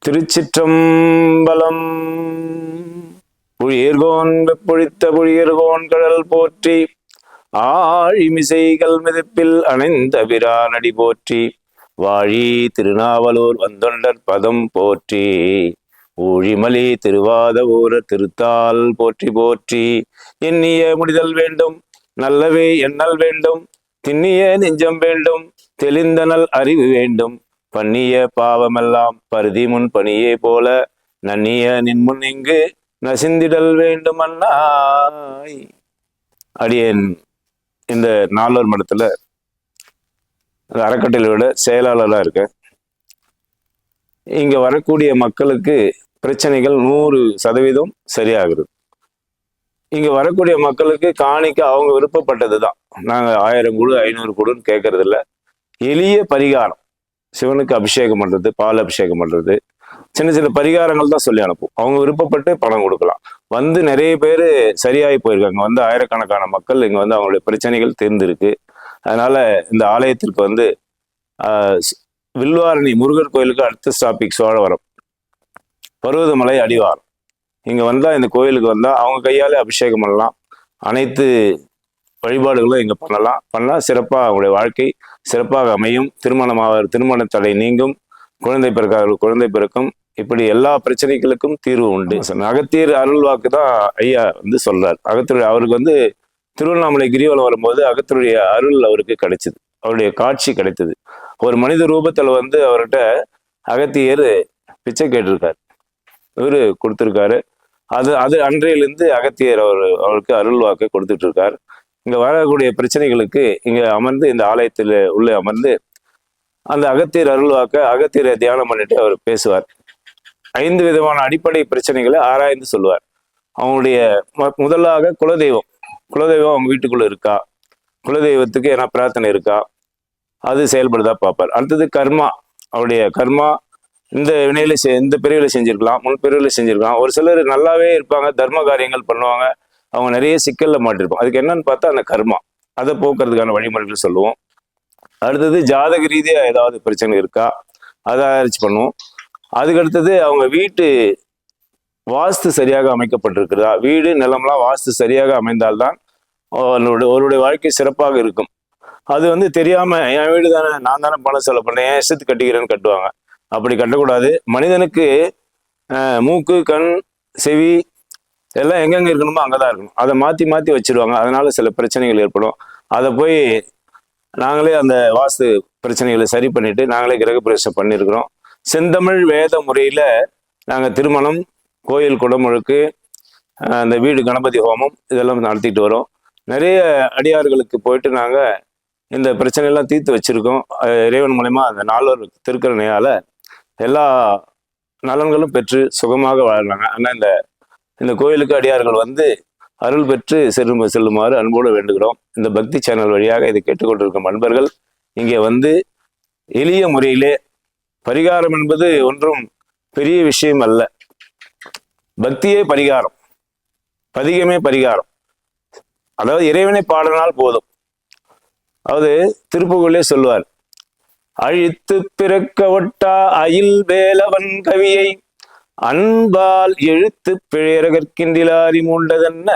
திருச்சிற்றம்பலம். புழியர்கோன் வெப்பொழித்த புழியர்கோன் கடல் போற்றி, ஆழிமிசைகள் மிதப்பில் அணைந்த பிரானடி போற்றி, வாழி திருநாவலூர் வந்தொண்டர் பதம் போற்றி, ஊழிமலி திருவாத ஊர திருத்தால் போற்றி போற்றி. எண்ணிய முடிதல் வேண்டும், நல்லவே எண்ணல் வேண்டும், திண்ணிய நெஞ்சம் வேண்டும், தெளிந்தனல் அறிவு வேண்டும், பண்ணிய பாவமெல்லாம் பருதி முன் பணியே போல, நன்னிய நின்முன் இங்கு நசிந்திடல் வேண்டும் அண்ணாய். அடியேன் இந்த நால்வர் மடத்துல அறக்கட்டளையோட செயலாளராக இருக்கேன். இங்க வரக்கூடிய மக்களுக்கு பிரச்சனைகள் 100% சரியாகிறது. இங்க வரக்கூடிய மக்களுக்கு காணிக்க அவங்க விருப்பப்பட்டது தான். நாங்க 1000 கொடு 500 கொடுன்னு கேட்கறது இல்லை. எளிய பரிகாரம், சிவனுக்கு அபிஷேகம் பண்றது, பால் அபிஷேகம் பண்றது, சின்ன சின்ன பரிகாரங்கள் தான் சொல்லி அனுப்பும். அவங்க விருப்பப்பட்டு பணம் கொடுக்கலாம். வந்து நிறைய பேர் சரியாகி போயிருக்காங்க. வந்து ஆயிரக்கணக்கான மக்கள் இங்க வந்து அவங்களுடைய பிரச்சனைகள் தீர்ந்திருக்கு. அதனால இந்த ஆலயத்திற்கு வந்து வில்வாரணி முருகர் கோயிலுக்கு அடுத்த ஸ்டாப்பிக் சோழவரம், பருவதமலை அடிவாரம். இங்க வந்தா இந்த கோயிலுக்கு வந்தா அவங்க கையாலே அபிஷேகம் பண்ணலாம். அனைத்து வழிபாடுகளும் இங்க பண்ணா சிறப்பாக அவங்களுடைய வாழ்க்கை சிறப்பாக அமையும். திருமண தடை நீங்கும், குழந்தை குழந்தை பிறக்கும். இப்படி எல்லா பிரச்சனைகளுக்கும் தீர்வு உண்டு. அகத்தியர் அருள் வாக்கு தான் ஐயா வந்து சொல்றார். அகத்தியர் அவருக்கு வந்து திருவண்ணாமலை கிரிவலம் வரும்போது அகத்தியருடைய அருள் அவருக்கு கிடைச்சது, அவருடைய காட்சி கிடைத்தது. ஒரு மனித ரூபத்துல வந்து அவர்கிட்ட அகத்தியர் பிச்சை கேட்டிருக்காரு, இவரு கொடுத்திருக்காரு. அது அன்றையிலிருந்து அகத்தியர் அவருக்கு அருள் வாக்கு கொடுத்துட்டு இருக்காரு. இங்க வரக்கூடிய பிரச்சனைகளுக்கு இங்க அமர்ந்து, இந்த ஆலயத்தில் உள்ளே அமர்ந்து அந்த அகத்தியர் அருள்வாக்க அகத்தியரை தியானம் பண்ணிட்டு அவர் பேசுவார். 5 விதமான அடிப்படை பிரச்சனைகளை ஆராய்ந்து சொல்லுவார். அவங்களுடைய முதலாக குலதெய்வம் அவங்க வீட்டுக்குள்ள இருக்கா, குலதெய்வத்துக்கு என்ன பிரார்த்தனை இருக்கா, அது செயல்படுதா பார்ப்பார். அடுத்தது கர்மா, அவருடைய கர்மா இந்த வினையில இந்த பிரிவுல செஞ்சிருக்கலாம், முன் பிரிவுல செஞ்சிருக்கலாம். ஒரு சிலர் நல்லாவே இருப்பாங்க, தர்ம காரியங்கள் பண்ணுவாங்க, அவங்க நிறைய சிக்கல்ல மாட்டிருப்போம். அதுக்கு என்னன்னு பார்த்தா அந்த கர்மா, அதை போக்குறதுக்கான வழிமுறைகள் சொல்லுவோம். அடுத்தது ஜாதக ரீதியா ஏதாவது பிரச்சனை இருக்கா, அதை ஆராய்ச்சி பண்ணுவோம். அதுக்கு அடுத்தது அவங்க வீட்டு வாஸ்து சரியாக அமைக்கப்பட்டிருக்கிறதா, வீடு நிலம்லாம் வாஸ்து சரியாக அமைந்தால்தான் அவருடைய வாழ்க்கை சிறப்பாக இருக்கும். அது வந்து தெரியாம என் வீடு தானே, நான் தானே பணம் செலவு பண்ணேன், என் இஷ்டத்துக்கு கட்டிக்கிறேன்னு கட்டுவாங்க. அப்படி கட்டக்கூடாது. மனிதனுக்கு மூக்கு, கண், செவி எல்லாம் எங்கெங்க இருக்கணுமோ அங்கதான் இருக்கணும். அதை மாத்தி வச்சிருவாங்க. அதனால சில பிரச்சனைகள் ஏற்படும். அதை போய் நாங்களே அந்த வாஸ்து பிரச்சனைகளை சரி பண்ணிட்டு நாங்களே கிரகப்பிரவேசம் பண்ணியிருக்கிறோம். செந்தமிழ் வேத முறையில நாங்கள் திருமணம், கோயில் குடமுழுக்கு, அந்த வீடு கணபதி ஹோமம் இதெல்லாம் நடத்திட்டு வரோம். நிறைய அடியார்களுக்கு போயிட்டு நாங்கள் இந்த பிரச்சனையெல்லாம் தீர்த்து வச்சிருக்கோம். இறைவன் மூலமா அந்த 4 திருக்கரணையால எல்லா நலன்களும் பெற்று சுகமாக வாழ்றாங்க. ஆனால் இந்த கோயிலுக்கு அடியார்கள் வந்து அருள் பெற்று செல்லுமாறு அன்போடு வேண்டுகிறோம். இந்த பக்தி சேனல் வழியாக இதை கேட்டுக்கொண்டிருக்கும் அன்பர்கள் இங்கே வந்து எளிய முறையிலே பரிகாரம் என்பது ஒன்றும் பெரிய விஷயம் அல்ல. பக்தியே பரிகாரம், பதிகமே பரிகாரம். அதாவது இறைவனை பாடினால் போதும். அதாவது திருப்புகழே சொல்லுவார், அழித்து பிறக்க ஒட்டா அயில் வேலவன் கவியை அன்பால் எழுத்து பிழையரகற்கின்றிலாரி மூண்டதென்ன,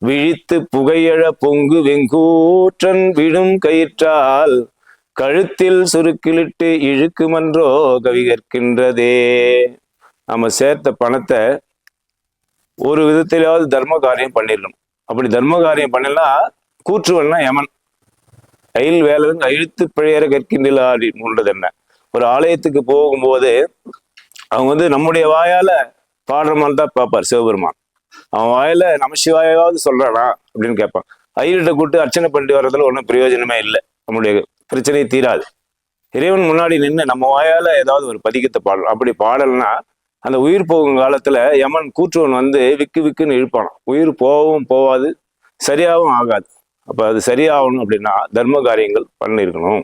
விழித்து புகையழ பொங்கு வெங்கூற்றன் விடும் கயிற்றால் கழுத்தில் சுருக்கிலிட்டு இழுக்குமன்றோ கவி கற்கின்றதே. நம்ம சேர்த்த பணத்தை ஒரு விதத்திலாவது தர்ம காரியம் பண்ணிடணும். அப்படி தர்ம காரியம் பண்ணலாம், கூற்றுவன்னா யமன், அயில் வேலவன் அழுத்து பிழையற கற்கின்றிலாரி மூண்டதென்ன. ஒரு ஆலயத்துக்கு போகும்போது அவங்க வந்து நம்முடைய வாயால பாடுற மாதிரி தான் பார்ப்பார் சிவபெருமான். அவன் வாயில நமசிவாயாவது சொல்றானா அப்படின்னு கேட்பான். ஐயர்கிட்ட கூட்டு அர்ச்சனை பண்ணிட்டு வர்றதுல ஒன்றும் பிரயோஜனமே இல்லை, நம்முடைய பிரச்சனையை தீராது. இறைவன் முன்னாடி நின்று நம்ம வாயால ஏதாவது ஒரு பதிகத்தை பாடலாம். அப்படி பாடலைன்னா அந்த உயிர் போகும் காலத்துல யமன் கூற்றுவன் வந்து விக்கு விக்குன்னு இழுப்பானான். உயிர் போகவும் போவாது, சரியாகவும் ஆகாது. அப்ப அது சரியாகணும் அப்படின்னா தர்ம காரியங்கள் பண்ணிருக்கணும்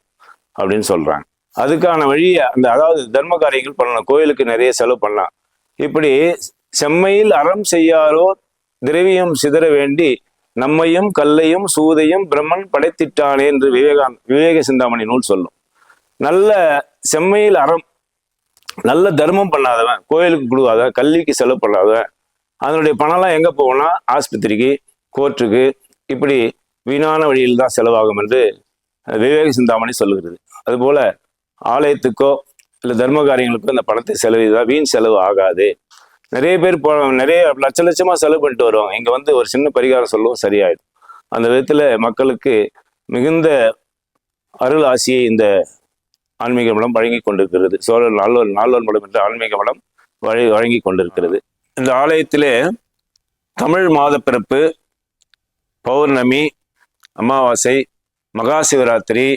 அப்படின்னு சொல்றாங்க. அதுக்கான வழியை அதாவது தர்ம காரியங்கள் பண்ணலாம். கோயிலுக்கு நிறைய செலவு பண்ணலாம். இப்படி செம்மையில் அறம் செய்யாரோ திரவியம் சிதற வேண்டி நம்மையும் கல்லையும் சூதையும் பிரம்மன் படைத்திட்டானே என்று விவேக சிந்தாமணி நூல் சொல்லும். நல்ல செம்மையில் அறம், நல்ல தர்மம் பண்ணாதவன், கோயிலுக்கு கொடுக்காதவன், கல்விக்கு செலவு பண்ணாதவன், அதனுடைய பணம்லாம் எங்கே போகும்னா ஆஸ்பத்திரிக்கு, கோர்ட்டுக்கு, இப்படி வீணான வழியில் தான் செலவாகும் என்று விவேக சிந்தாமணி சொல்லுகிறது. அதுபோல ஆலயத்துக்கோ இல்லை தர்ம காரியங்களுக்கோ இந்த பணத்தை செலவிதான் வீண் செலவு ஆகாது. நிறைய பேர் நிறைய லட்ச லட்சமா செலவு பண்ணிட்டு வருவாங்க. இங்க வந்து ஒரு சின்ன பரிகாரம் சொல்லவும் சரியாயிடும். அந்த விதத்துல மக்களுக்கு மிகுந்த அருள் ஆசியை இந்த ஆன்மீக மடம் வழங்கி கொண்டிருக்கிறது. சோழர் நால்வர் மடம் என்ற ஆன்மீக மடம் வழங்கி கொண்டிருக்கிறது. இந்த ஆலயத்திலே தமிழ் மாத பிறப்பு, பௌர்ணமி, அமாவாசை, மகா சிவராத்திரி,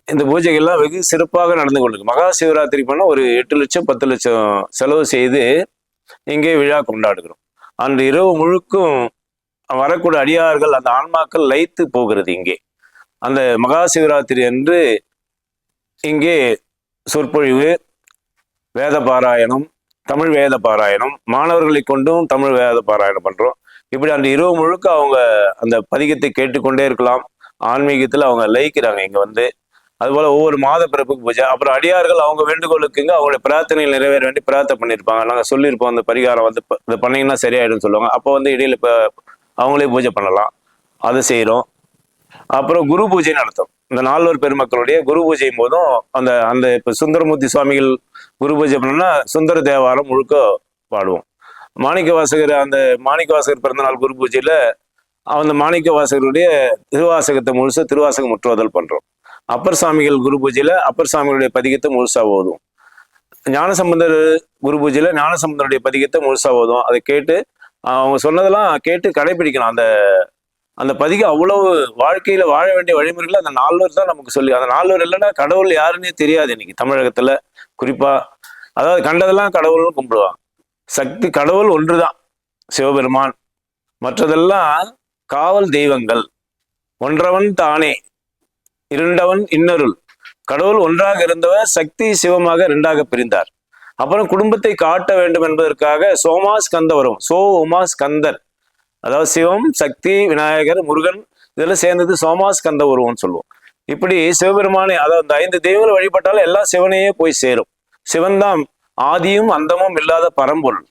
இந்த பூஜைகள்லாம் வெகு சிறப்பாக நடந்து கொண்டிருக்கு. மகா சிவராத்திரி பண்ண ஒரு 8 லட்சம் 10 லட்சம் செலவு செய்து இங்கே விழா கொண்டாடுகிறோம். அன்று இரவு முழுக்கும் வரக்கூடிய அடியார்கள், அந்த ஆன்மாக்கள் லயித்து போகிறது. இங்கே அந்த மகா சிவராத்திரி அன்று இங்கே சொற்பொழிவு, வேத பாராயணம், தமிழ் வேத பாராயணம், மாணவர்களை கொண்டும் தமிழ் வேத பாராயணம் பண்றோம். இப்படி அந்த இரவு முழுக்க அவங்க அந்த பதிகத்தை கேட்டுக்கொண்டே இருக்கலாம். ஆன்மீகத்தில் அவங்க லயிக்கிறாங்க இங்க வந்து. அதுபோல ஒவ்வொரு மாத பிறப்புக்கு பூஜை. அப்புறம் அடியார்கள் அவங்க வேண்டுகோளுக்குங்க அவங்களுடைய பிரார்த்தனைகள் நிறைவேற வேண்டி பிரார்த்தனை பண்ணியிருப்பாங்க. நாங்கள் சொல்லியிருப்போம் அந்த பரிகாரம் வந்து இதை பண்ணீங்கன்னா சரியாயிடும் சொல்லுவாங்க. அப்போ வந்து இடையில இப்போ அவங்களே பூஜை பண்ணலாம், அதை செய்கிறோம். அப்புறம் குரு பூஜை நடத்தும். இந்த நால்வர் பெருமக்களுடைய குரு பூஜையும் போதும் அந்த அந்த இப்போ சுந்தரமூர்த்தி சுவாமிகள் குரு பூஜை பண்ணோம்னா சுந்தர தேவாரம் முழுக்க பாடுவோம். மாணிக்க வாசகர், அந்த மாணிக்க வாசகர் பிறந்தநாள் குரு பூஜையில அந்த மாணிக்க வாசகருடைய திருவாசகத்தை முழுசா திருவாசகம் முற்றுவதல் பண்றோம். அப்பர் சாமிகள் குரு பூஜையில அப்பர் சாமிகளுடைய பதிகத்தை முழுசா ஓதும். ஞானசம்பந்தர் குரு பூஜையில ஞானசம்பந்தருடைய பதிகத்தை முழுசா ஓதும். அதை கேட்டு அவங்க சொன்னதெல்லாம் கேட்டு கடைபிடிக்கணும். அந்த அந்த பதிகம் அவ்வளவு வாழ்க்கையில வாழ வேண்டிய வழிமுறைகளை அந்த நால்வர் தான் நமக்கு சொல்லி. அந்த நால்வர் இல்லைன்னா கடவுள் யாருன்னே தெரியாது இன்னைக்கு தமிழகத்துல. குறிப்பா அதாவது கண்டதெல்லாம் கடவுள்னு கும்பிடுவாங்க. சக்தி கடவுள் ஒன்றுதான் சிவபெருமான், மற்றதெல்லாம் காவல் தெய்வங்கள். ஒன்றவன் தானே, இருண்டவன் இன்னொருள். கடவுள் ஒன்றாக இருந்தவர் சக்தி சிவமாக இரண்டாக பிரிந்தார். அப்புறம் குடும்பத்தை காட்ட வேண்டும் என்பதற்காக சோமா ஸ்கந்த வரும். சோ உமா ஸ்கந்தர், அதாவது சிவம், சக்தி, விநாயகர், முருகன் இதெல்லாம் சேர்ந்தது சோமா ஸ்கந்த உருவம்னு சொல்லுவோம். இப்படி சிவபெருமானே, அதாவது இந்த 5 தெய்வங்களை வழிபட்டாலும் எல்லாம் சிவனையே போய் சேரும். சிவன் தான் ஆதியும் அந்தமும் இல்லாத பரம்பொருள்.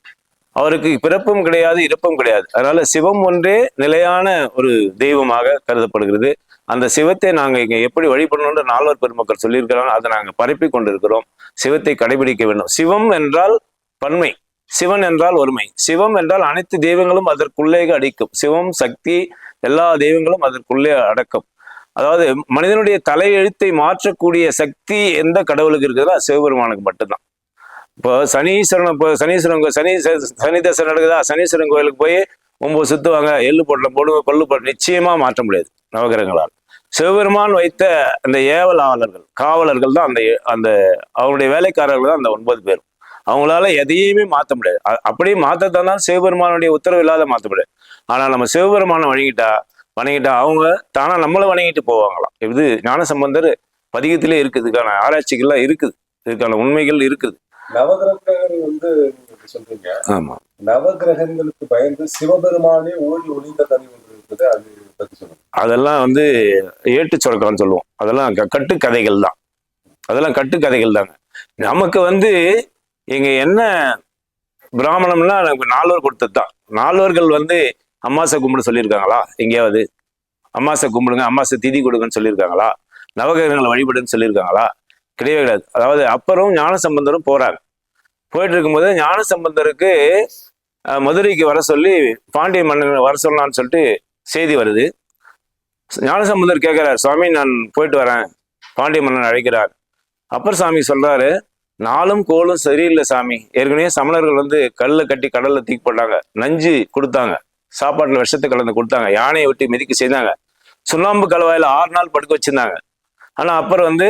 அவருக்கு பிறப்பும் கிடையாது, இறப்பும் கிடையாது. அதனால சிவம் ஒன்றே நிலையான ஒரு தெய்வமாக கருதப்படுகிறது. அந்த சிவத்தை நாங்க இங்க எப்படி வழிபடணும்னு நால்வர் பெருமக்கள் சொல்லியிருக்கிறாங்க. அதை நாங்க பரப்பி கொண்டிருக்கிறோம். சிவத்தை கடைபிடிக்க வேண்டும். சிவம் என்றால் பன்மை, சிவன் என்றால் ஒருமை. சிவம் என்றால் அனைத்து தெய்வங்களும் அதற்குள்ளே அடிக்கும். சிவம், சக்தி, எல்லா தெய்வங்களும் அதற்குள்ளே அடக்கும். அதாவது மனிதனுடைய தலையெழுத்தை மாற்றக்கூடிய சக்தி எந்த கடவுளுக்கு இருக்குதோ சிவபெருமானுக்கு மட்டும்தான். இப்போ சனீஸ்வரன், இப்போ சனி தசை நடக்குதா, சனீஸ்வரன் கோயிலுக்கு போய் 9 சுத்துவாங்க, எள்ளு போட்டல போடுங்க, கொள்ளு போட்டு நிச்சயமா மாற்ற முடியாது நவகிரகங்களால். சிவபெருமான் வைத்த அந்த ஏவலாளர்கள், காவலர்கள் தான் அந்த அந்த அவருடைய வேலைக்காரர்கள் தான் அந்த 9 பேர். அவங்களால எதையுமே மாற்ற முடியாது. அப்படியே மாற்றத்தான் சிவபெருமானுடைய உத்தரவு இல்லாத மாற்ற முடியாது. ஆனா நம்ம சிவபெருமானை வணங்கிட்டா அவங்க தானா நம்மளை வணங்கிட்டு போவாங்களாம். இது ஞானசம்பந்தர் பதிகத்திலே இருக்குது. இதுக்கான ஆராய்ச்சிகள்லாம் இருக்குது, இதுக்கான உண்மைகள் இருக்குது. நவகிரகங்கள் வந்து சொல்றீங்க. ஆமா, நவகிரகங்களுக்கு பயந்து சிவபெருமானே ஓடி ஒளிந்த கதை ஒன்று இருக்குது, அது பத்தி சொல்லுங்க. அதெல்லாம் வந்து ஏட்டு சொற்கள்னு சொல்லுவோம். அதெல்லாம் கட்டுக்கதைகள் தான். அதெல்லாம் கட்டுக்கதைகள் தாங்க. நமக்கு வந்து இங்க என்ன பிராமணம்னா நமக்கு நால்வர் கொடுத்தது தான். நால்வர்கள் வந்து அமாசை கும்பிட சொல்லியிருக்காங்களா? எங்கேயாவது அமாசை கும்பிடுங்க, அமாசை திதி கொடுங்கன்னு சொல்லியிருக்காங்களா? நவகிரகங்களை வழிபடுன்னு சொல்லியிருக்காங்களா? கிடையவே கிடையாது. அதாவது அப்பரும் ஞானசம்பந்தரும் போறாங்க. போயிட்டு இருக்கும்போது ஞானசம்பந்தருக்கு மதுரைக்கு வர சொல்லி பாண்டிய மன்னன் வர சொல்லலான்னு சொல்லிட்டு செய்தி வருது. ஞானசம்பந்தர் கேட்கிறார், சுவாமி நான் போயிட்டு வரேன், பாண்டிய மன்னன் அழைக்கிறார். அப்பர் சாமி சொல்றாரு, நாளும் கோளும் சரியில்லை சாமி. ஏற்கனவே சமணர்கள் வந்து கல்லை கட்டி கடல்ல தூக்கி போட்டாங்க, நஞ்சு கொடுத்தாங்க, சாப்பாட்டுல விஷத்தை கலந்து கொடுத்தாங்க, யானையை விட்டு மிதிக்க செய்தாங்க, சுண்ணாம்பு கலவாயில 6 நாள் படுக்க வச்சிருந்தாங்க. ஆனா அப்பர் வந்து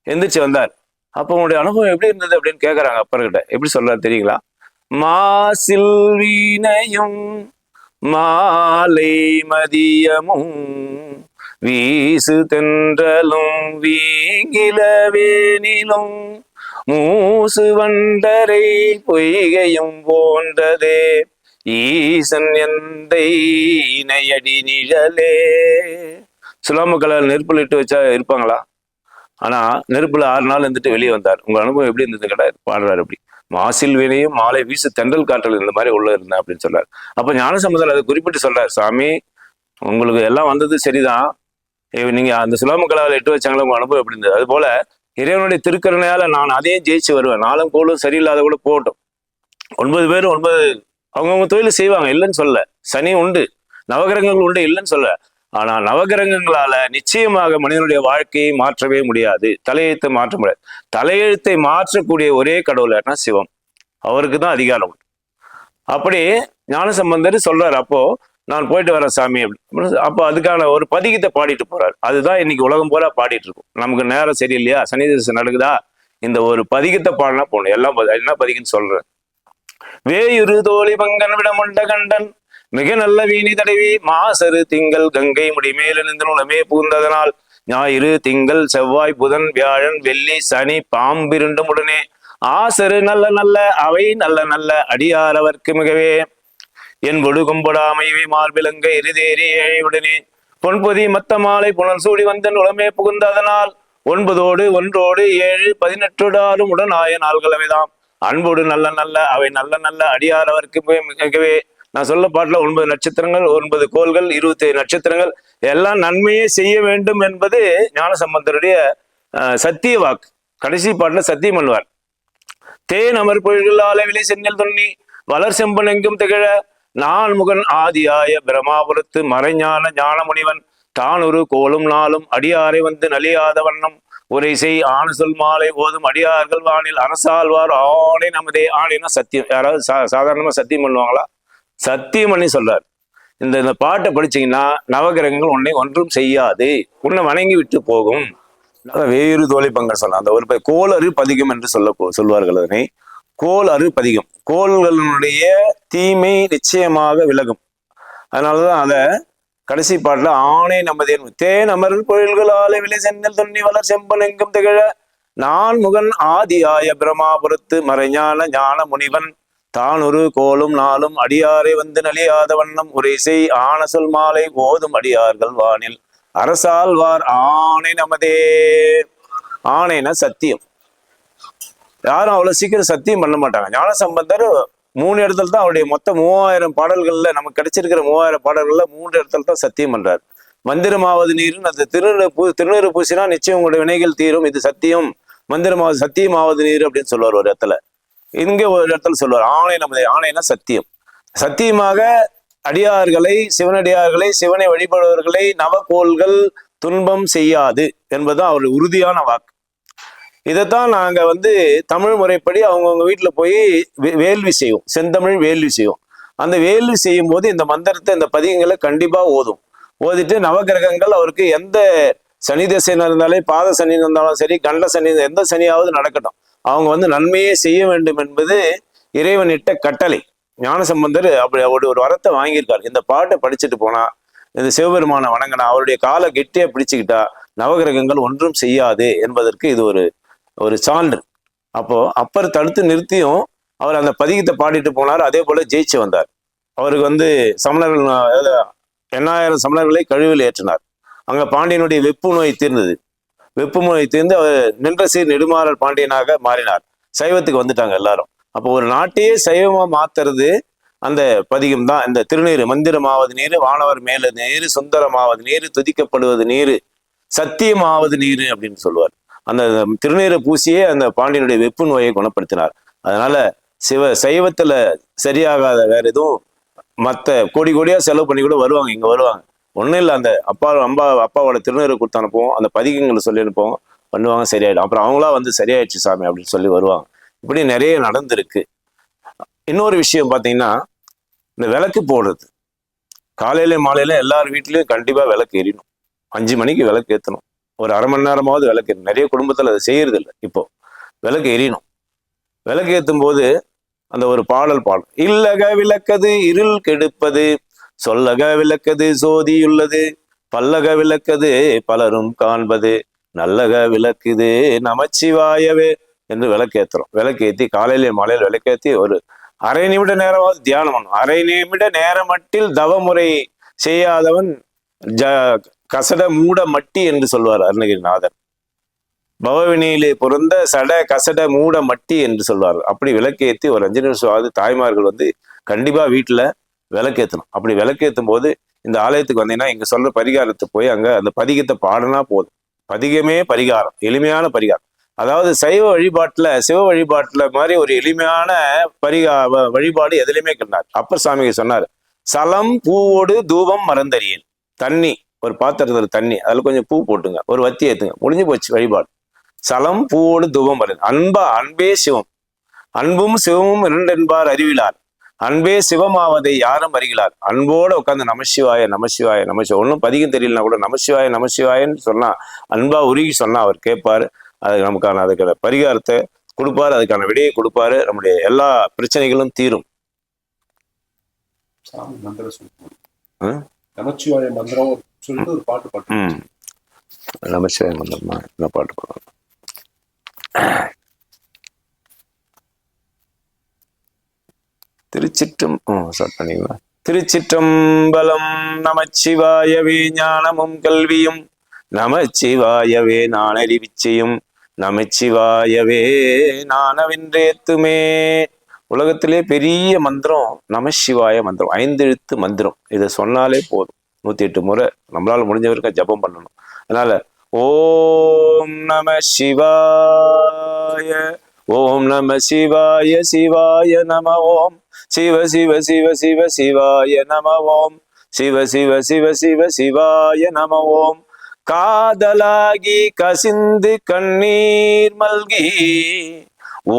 எந்திரிச்சு வந்தார். அப்போ உங்களுடைய அனுபவம் எப்படி இருந்தது அப்படின்னு கேட்கறாங்க அப்பர்கிட்ட. எப்படி சொல்றாரு தெரியுங்களா? மாசில் வீணையும் மாலை மதியமும் வீசு தென்றலும் வீங்கிலவேனிலும் மூசு வண்டரை பொய்கையும் போன்றதே ஈசன் எந்தை இணையடி நிழலே. சுலாமுக்களை நெருப்பில் இட்டு வச்சா இருப்பாங்களா? ஆனா நெருப்புல 6 நாள் இருந்துட்டு வெளியே வந்தார். உங்க அனுபவம் எப்படி இருந்தது கேட்டா பாடுறாரு அப்படி. மாசில் வினையும் மாலை வீசு தென்றல் காற்றல் இந்த மாதிரி உள்ள இருந்தேன் அப்படின்னு சொல்றாரு. அப்ப ஞானசம்பந்தர் அதை குறிப்பிட்டு சொல்றாரு, சாமி உங்களுக்கு எல்லாம் வந்தது சரிதான், நீங்க அந்த சுலாம கலாவில் எட்டு வச்சாங்களா, உங்க அனுபவம் எப்படி இருந்தது? அது போல இறைவனுடைய திருக்கருணையால நான் அதையும் ஜெயிச்சு வருவேன். நாளும் கோளும் சரியில்லாத கூட போகட்டும். 9 பேர் 9 அவங்கவுங்க தொழில் செய்வாங்க, இல்லைன்னு சொல்ல. சனி உண்டு, நவகிரகங்கள் உண்டு, இல்லைன்னு சொல்ல. ஆனா நவகிரகங்களால நிச்சயமாக மனிதனுடைய வாழ்க்கையை மாற்றவே முடியாது, தலையெழுத்தை மாற்ற முடியாது. தலையெழுத்தை மாற்றக்கூடிய ஒரே கடவுள்னா சிவம், அவருக்கு தான் அதிகாரம். அப்படி ஞானசம்பந்தர் சொல்றாரு, அப்போ நான் போயிட்டு வரேன் சாமி அப்படி. அப்போ அதுக்கான ஒரு பதிகத்தை பாடிட்டு போறாரு. அதுதான் இன்னைக்கு உலகம் போல பாடிட்டு இருக்கும். நமக்கு நேரம் சரியில்லையா, சனி திசை நடக்குதா, இந்த ஒரு பதிகத்தை பாடினா போகணும். எல்லாம் என்ன பதிகன்னு சொல்றேன். வேயுரு தோழி பங்கன் விடமுண்ட கண்டன் மிக நல்ல வீணி தடவி மாசரு திங்கள் கங்கை முடிமேலிருந்து உலமே பூந்ததனால் ஞாயிறு திங்கள் செவ்வாய் புதன் வியாழன் வெள்ளி சனி பாம்பிருண்டும் உடனே ஆசரு நல்ல நல்ல அவை நல்ல நல்ல அடியாரவர்க்கு மிகவே என் பொடு கும்படாமைவை மார்பிலங்க இருதேறி ஏழையுடனே பொன்பொதி மத்த மாலை புனல் சூடி வந்தன் உளமே புகுந்ததனால் 9 ஒன்றோடு 7 18 உடனாய நாள்களவைதாம் அன்போடு நல்ல நல்ல அவை நல்ல நல்ல அடியாரவர்க்கு மிகவே. நான் சொல்ல பாட்டுல 9 நட்சத்திரங்கள், 9 கோள்கள், 27 நட்சத்திரங்கள் எல்லாம் நன்மையே செய்ய வேண்டும் என்பது ஞானசம்பந்தருடைய சத்திய வாக்கு. கடைசி பாட்டுல சத்தியம் பண்ணுவார். தேன் அமர் பொழிகளால விலை சென்னல் தொன்னி வளர் செம்பன் எங்கும் திகழ நான் முகன் ஆதியாய பிரமாபுரத்து மறைஞான ஞானமுனிவன் தான் ஒரு கோலும் நாளும் அடியாரை வந்து நலியாத வண்ணம் உரை செய் ஆணு சொல் மாலை ஓதும் அடியார்கள் வானில் அரசாழ்வார் ஆணை நமதே. ஆணைனா சத்தியம். யாராவது சாதாரணமா சத்தியம் பண்ணுவாங்களா? சத்தியம் பண்ணி சொல்றாரு. இந்த பாட்டை படிச்சீங்கன்னா நவகிரகங்கள் உன்னை ஒன்றும் செய்யாது, உன்னை வணங்கி விட்டு போகும். வேறு தோழி பங்கன் சொல்லலாம். அந்த ஒரு கோளறு பதிகம் என்று சொல்வார்கள் அதனை. கோளறு பதிகம், கோள்களுடைய தீமை நிச்சயமாக விலகும். அதனாலதான் அத கடைசி பாட்டுல ஆணை நமதே தேன் அமர் பொழில்களாலே விலை சென்னல் தொன்னி வளர் செம்பன் எங்கும் திகழ நான் முகன் ஆதியாய பிரமாபுரத்து மறைஞான ஞான முனிவன் தான் ஒரு கோலும் நாளும் அடியாரை வந்து நலியாத வண்ணம் உரை செய் ஆன சொல் மாலை ஓதும் அடியார்கள் வானில் அரசாழ்வார் ஆணை நமதே. ஆணைனா சத்தியம். யாரும் அவ்வளவு சீக்கிரம் சத்தியம் பண்ண மாட்டாங்க. ஞானசம்பந்தர் 3 இடத்துல தான் அவருடைய மொத்த 3000 பாடல்கள்ல நமக்கு கிடைச்சிருக்கிற 3000 பாடல்கள்ல 3 இடத்துல தான் சத்தியம் பண்றாரு. மந்திரமாவது நீருன்னு அந்த திருநீறு பூசினா நிச்சயம் உங்களுடைய வினைகள் தீரும், இது சத்தியம். மந்திரமாவது சத்தியமாவது நீர் அப்படின்னு சொல்லுவார் ஒரு இடத்துல. இங்க ஒரு இடத்துல சொல்லுவார் ஆணை நமது. ஆணைனா சத்தியம். சத்தியமாக அடியார்களை, சிவனடியார்களை, சிவனை வழிபடுவர்களை நவகோள்கள் துன்பம் செய்யாது என்பதுதான் அவருடைய உறுதியான வாக்கு. இதைத்தான் நாங்க தமிழ் முறைப்படி அவங்கவுங்க வீட்டுல போய் வேள்வி செய்வோம், செந்தமிழ் வேள்வி செய்வோம். அந்த வேள்வி செய்யும் போது இந்த மந்திரத்தை, இந்த பதிகங்களை கண்டிப்பா ஓதும். ஓதிட்டு நவகிரகங்கள் அவருக்கு எந்த சனி திசை இருந்தாலே, பாத சனி இருந்தாலும் சரி, கண்ட சனி, எந்த சனியாவது நடக்கட்டும், அவங்க நன்மையே செய்ய வேண்டும் என்பது இறைவன் இட்ட கட்டளை. ஞானசம்பந்தர் அப்படி ஒரு வரத்தை வாங்கியிருக்காரு. இந்த பாட்டை படிச்சுட்டு போனா, இந்த சிவபெருமான வணங்கினா, அவருடைய காலை கெட்டியா பிடிச்சுக்கிட்டா நவகிரகங்கள் ஒன்றும் செய்யாது என்பதற்கு இது ஒரு சான்று. அப்போ அப்பர் தடுத்து நிறுத்தியும் அவர் அந்த பதிகத்தை பாடிட்டு போனார். அதே போல ஜெயிச்சு வந்தார். அவருக்கு சமணர்கள் 8000 சமணர்களை கழிவில் ஏற்றினார். அங்க பாண்டியனுடைய வெப்பு நோய் தீர்ந்தது. வெப்பு நோய் தீர்ந்து அவர் நின்ற சீர் நெடுமாறல் பாண்டியனாக மாறினார். சைவத்துக்கு வந்துட்டாங்க எல்லாரும். அப்போ ஒரு நாட்டையே சைவமா மாத்துறது அந்த பதிகம் தான். இந்த திருநீர் மந்திரமாவது நீர், வானவர் மேல நீர், சுந்தரமாவது நீர், துதிக்கப்படுவது நீர், சத்தியமாவது நீர் அப்படின்னு சொல்லுவார். அந்த திருநீரை பூசியே அந்த பாண்டியனுடைய வெப்பு நோயை குணப்படுத்தினார். அதனால சைவத்துல சரியாகாத வேற எதுவும் மற்ற கோடி கோடியா செலவு பண்ணி கூட வருவாங்க, இங்க வருவாங்க. ஒன்றும் இல்லை, அந்த அப்பாவோட திருநீரை கொடுத்து அனுப்புவோம், அந்த பதிகங்களை சொல்லி அனுப்புவோம், பண்ணுவாங்க, சரியாயிடும். அப்புறம் அவங்களா சரியாயிடுச்சு சாமி அப்படின்னு சொல்லி வருவாங்க. இப்படி நிறைய நடந்திருக்கு. இன்னொரு விஷயம் பார்த்தீங்கன்னா, இந்த விளக்கு போடுறது காலையில மாலையில எல்லார் வீட்லயும் கண்டிப்பா விளக்கு எரியணும். 5 மணிக்கு விளக்கு ஏற்றணும். ஒரு அரை மணி நேரமாவது விளக்கு. நிறைய குடும்பத்தில் அதை செய்யறது இல்லை. இப்போ விளக்கு எரியணும். விளக்கு ஏற்றும் போது அந்த ஒரு பாடல் பாடும். இல்லக விளக்கது இருள் கெடுப்பது, சொல்லக விளக்கது சோதியுள்ளது, பல்லக விளக்கது பலரும் காண்பது, நல்லக விளக்குது நமச்சிவாயவே என்று விளக்கேற்றுறோம். விளக்கேற்றி காலையில மாலையில் விளக்கேற்றி ஒரு அரை நிமிட நேரமாவது தியானம் பண்ணும். அரை நிமிட நேரம் மட்டில் தவமுறை செய்யாதவன் கசட மூட மட்டி என்று சொல்வார் அருணகிரிநாதர். பவவினையிலே பொருந்த சட கசட மூட மட்டி என்று சொல்வார்கள். அப்படி விளக்கேற்றி ஒரு 5 நிமிஷம் தாய்மார்கள் வந்து கண்டிப்பா வீட்டுல விளக்கேற்றணும். அப்படி விளக்கேற்றும் போது இந்த ஆலயத்துக்கு வந்தீங்கன்னா இங்க சொல்ற பரிகாரத்தை போய் அங்க அந்த பதிகத்தை பாடினா போதும். பதிகமே பரிகாரம், எளிமையான பரிகாரம். அதாவது சைவ வழிபாட்டுல சிவ வழிபாட்டுல மாதிரி ஒரு எளிமையான வழிபாடு எதுலையுமே கிடையாது. அப்பர் சாமிக்கு சொன்னாரு, சலம் பூவோடு தூபம் மறந்தறியேன். தண்ணி, ஒரு பாத்திரத்துல தண்ணி, அதுல கொஞ்சம் பூ போட்டுங்க, ஒரு வத்தி ஏத்துங்க, முடிஞ்சு போச்சு வழிபாடு. சலம் பூவோடு தூபம் மறந்து அன்பே சிவம், அன்பும் சிவமும் இரண்டென்பார் அறிவிலார், அன்பே சிவமாவதை யாரும் அறிகிறார். அன்போட உட்காந்து நமசிவாய நமசிவாய நமசிவாய, ஒன்றும் பதிகம் தெரியலனா கூட நமசிவாய நமசிவாயன்னு சொன்னா, அன்பா உருகி சொன்னா அவர் கேட்பாரு. அது நமக்கான அதுக்கான பரிகாரத்தை கொடுப்பாரு, அதுக்கான விடையை கொடுப்பாரு. நம்முடைய எல்லா பிரச்சனைகளும் தீரும். சாமி மந்திரம் சொல்லுங்க, நமச்சிவாய மந்திரம் சொல்லிட்டு ஒரு பாட்டு பாட்டு. நமச்சிவாய மந்திரமா என்ன பாட்டு பாடுறோம்? திருச்சிற்றம்பலம். நமச்சிவாயவே ஞானமும் கல்வியும், நமச்சிவாயவே நானறிவிச்சையும், நமச்சிவாயவே நானவென்றேத்துமே. உலகத்திலே பெரிய மந்திரம் நமசிவாய மந்திரம், 5 எழுத்து மந்திரம். இதை சொன்னாலே போதும், 108 முறை நம்மளால முடிஞ்சவருக்க ஜபம் பண்ணணும். அதனால ஓம் நம சிவாய, ஓம் நம சிவாய, சிவாய நம ஓம், சிவ சிவ சிவ சிவ சிவாய நம ஓம், சிவ சிவ சிவ சிவ சிவாய நம ஓம். காதலாகி கசிந்து கண்ணீர் மல்கி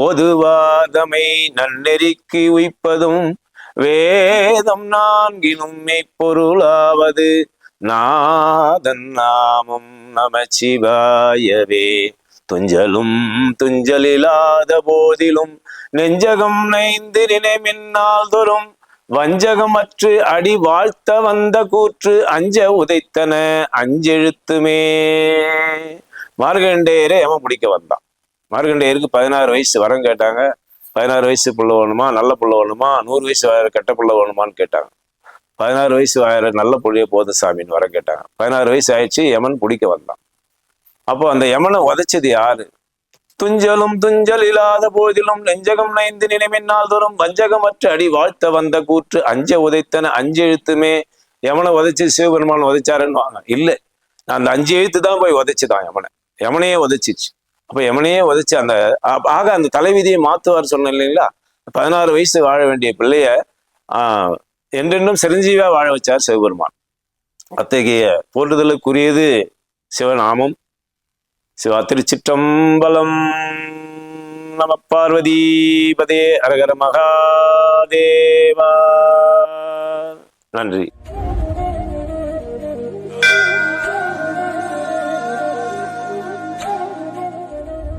ஓதுவாதமை நன்னெறிக்கு உய்ப்பதும், வேதம் 4னும் மெய்ப்பொருளாவது நாதன் நாமம் நமச்சிவாயவே. துஞ்சலும் துஞ்சலில்லாத போதிலும் நெஞ்சகம் நைந்து நினைமின்னால் தோறும், வஞ்சகமற்று அடி வாழ்த்த வந்த கூற்று அஞ்ச உதைத்தன அஞ்செழுத்துமே. மார்கண்டேயரே அவன் முடிக்க வந்தான். மார்கண்டேயருக்கு 16 வயசு வரம் கேட்டாங்க. 16 வயசு புள்ள வேணுமா, நல்ல புள்ள வேணுமா, 100 வயசு கெட்ட புள்ள வேணுமான்னு கேட்டாங்க. 16 வயசு நல்ல புள்ளிய போது சாமின்னு வரம் கேட்டாங்க. 16 வயசு ஆயிடுச்சு, யமன் பிடிக்க வந்தான். அப்போ அந்த யமனை உதைச்சது யாரு? துஞ்சலும் துஞ்சல் இல்லாத போதிலும் நெஞ்சகம் நைந்து நினைமின்னால் தோறும், வஞ்சகமற்ற அடி வாழ்த்த வந்த கூற்று அஞ்ச உதைத்தன அஞ்செழுத்துமே. யமனை உதைச்சு சிவபெருமான் உதைச்சாருன்னு வாங்க, இல்லை, அந்த 5 எழுத்து தான் போய் உதைச்சுதான் யமனையே உதைச்சிச்சு. அப்ப யமனையே உதைச்சு அந்த அந்த தலைவிதியை மாத்துவார் சொன்ன இல்லைங்களா? 16 வயசு வாழ வேண்டிய பிள்ளைய என்றென்றும் சிரஞ்சீவியா வாழ வச்சார் சிவபெருமான். அத்தகைய போற்றுதலுக்குரியது சிவநாமம். சிவா. திருச்சிற்றம்பலம். நம பார்வதி பதே. அரகர மகாதேவா. நன்றி.